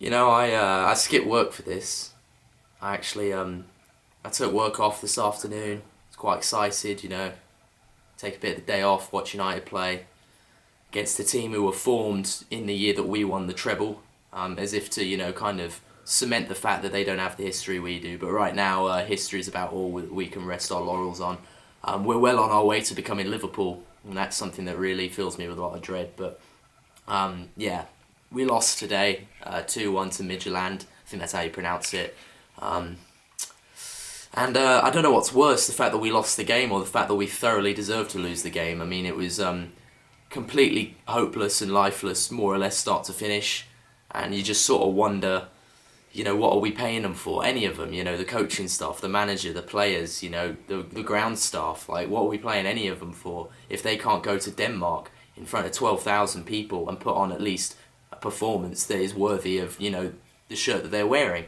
I skipped work for this. I took work off this afternoon. I was quite excited, take a bit of the day off, watch United play against a team who were formed in the year that we won the treble, as if to, kind of cement the fact that they don't have the history we do. But right now, history is about all we can rest our laurels on. We're well on our way to becoming Liverpool, and that's something that really fills me with a lot of dread. But yeah, we lost today, 2-1 to Midtjylland. I think that's how you pronounce it. And I don't know what's worse, the fact that we lost the game or the fact that we thoroughly deserved to lose the game. I mean, it was completely hopeless and lifeless, more or less, start to finish. And you just sort of wonder, what are we paying them for? Any of them, the coaching staff, the manager, the players, the ground staff. Like, what are we playing any of them for if they can't go to Denmark in front of 12,000 people and put on at least a performance that is worthy of, the shirt that they're wearing?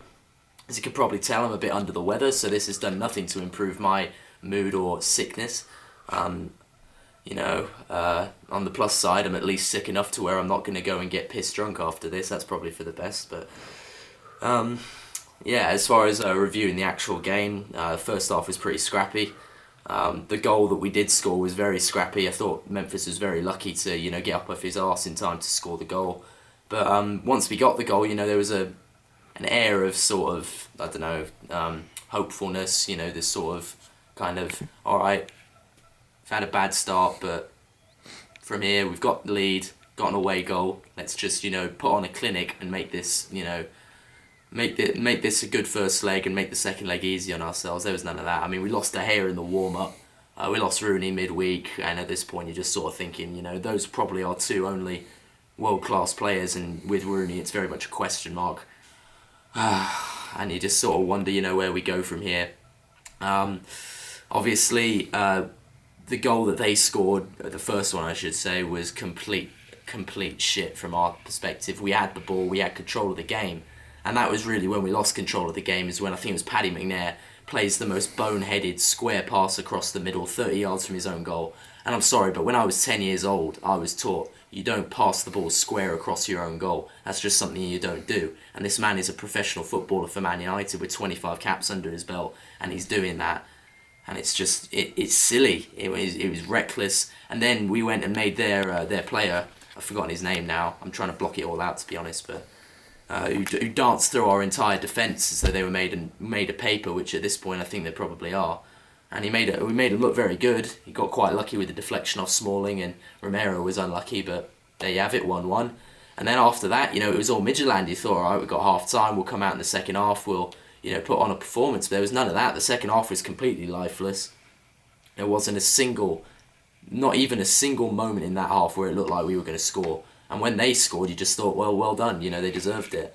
As you could probably tell, I'm a bit under the weather, so this has done nothing to improve my mood or sickness. On the plus side, I'm at least sick enough to where I'm not going to go and get pissed drunk after this. That's probably for the best. But yeah, as far as reviewing the actual game, first half was pretty scrappy. The goal that we did score was very scrappy. I thought Memphis was very lucky to get up off his arse in time to score the goal. But once we got the goal, there was an air of sort of, I don't know, hopefulness, this sort of kind of, all right, we've had a bad start, but from here we've got the lead, got an away goal, let's just, put on a clinic and make this, make this a good first leg and make the second leg easy on ourselves. There was none of that. I mean, we lost De Gea in the warm-up, we lost Rooney midweek, and at this point you're just sort of thinking, those probably are two only world-class players, and with Rooney it's very much a question mark. And you just sort of wonder, where we go from here. Obviously, the goal that they scored, the first one I should say, was complete shit from our perspective. We had the ball, we had control of the game, and that was really when we lost control of the game, is when I think it was Paddy McNair plays the most boneheaded square pass across the middle, 30 yards from his own goal. And I'm sorry, but when I was 10 years old, I was taught you don't pass the ball square across your own goal. That's just something you don't do. And this man is a professional footballer for Man United with 25 caps under his belt, and he's doing that. And it's just, it's silly. It was reckless. And then we went and made their player, I've forgotten his name now, I'm trying to block it all out to be honest, but who danced through our entire defence as though they were made of paper, which at this point I think they probably are. And we made it look very good. He got quite lucky with the deflection off Smalling, and Romero was unlucky, but there you have it, 1-1. And then after that, it was all Midtjylland. You thought, all right, we've got half time, we'll come out in the second half, we'll, put on a performance. But there was none of that. The second half was completely lifeless. There wasn't not even a single moment in that half where it looked like we were going to score. And when they scored, you just thought, well done, they deserved it.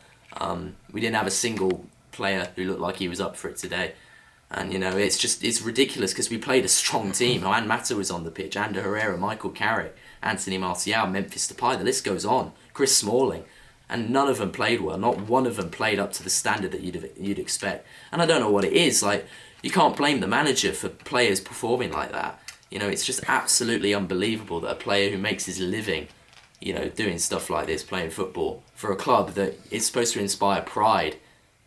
We didn't have a single player who looked like he was up for it today. And, it's ridiculous because we played a strong team. Juan Mata was on the pitch, Ander Herrera, Michael Carrick, Anthony Martial, Memphis Depay, the list goes on, Chris Smalling. And none of them played well. Not one of them played up to the standard that you'd expect. And I don't know what it is. Like, you can't blame the manager for players performing like that. It's just absolutely unbelievable that a player who makes his living, doing stuff like this, playing football, for a club that is supposed to inspire pride,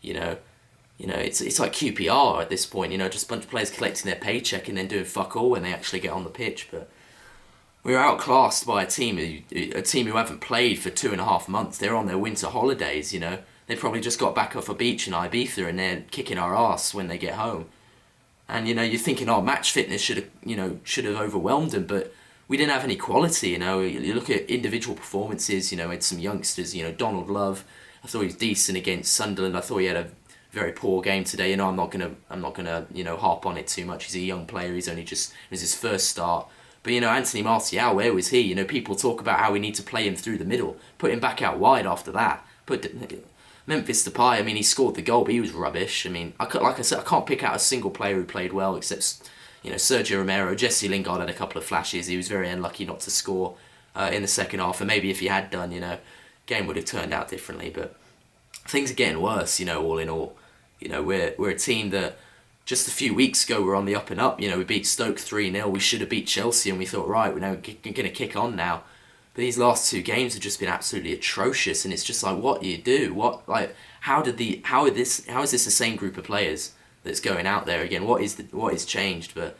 it's like QPR at this point, just a bunch of players collecting their paycheck and then doing fuck all when they actually get on the pitch. But we were outclassed by a team who haven't played for 2.5 months. They're on their winter holidays, They probably just got back off a beach in Ibiza and they're kicking our ass when they get home. And, you're thinking, match fitness should have overwhelmed them, but we didn't have any quality, You look at individual performances, had some youngsters, Donald Love. I thought he was decent against Sunderland. I thought he had a very poor game today. I'm not gonna harp on it too much. He's a young player. It was his first start. But Anthony Martial, where was he? People talk about how we need to play him through the middle, put him back out wide after that. Memphis Depay, he scored the goal, but he was rubbish. Like I said, I can't pick out a single player who played well except Sergio Romero. Jesse Lingard had a couple of flashes. He was very unlucky not to score in the second half, and maybe if he had done, game would have turned out differently. But things are getting worse, all in all. We're a team that just a few weeks ago were on the up and up. We beat Stoke 3-0. We should have beat Chelsea, and we thought, right, we're now going to kick on now. these last two games have just been absolutely atrocious, and it's just like, what do you do? How is this the same group of players that's going out there again? What is changed? But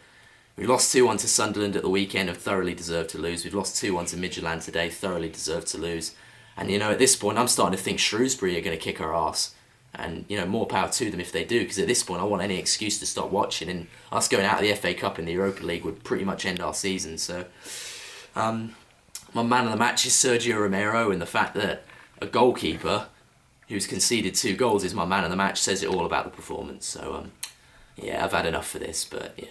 we lost 2-1 to Sunderland at the weekend and thoroughly deserved to lose. We've lost 2-1 to Midtjylland today, thoroughly deserved to lose. And at this point, I'm starting to think Shrewsbury are going to kick our ass. And more power to them if they do, because at this point I want any excuse to stop watching, and us going out of the FA Cup in the Europa League would pretty much end our season. So my man of the match is Sergio Romero, and the fact that a goalkeeper who's conceded 2 goals is my man of the match says it all about the performance. So yeah, I've had enough for this, but yeah.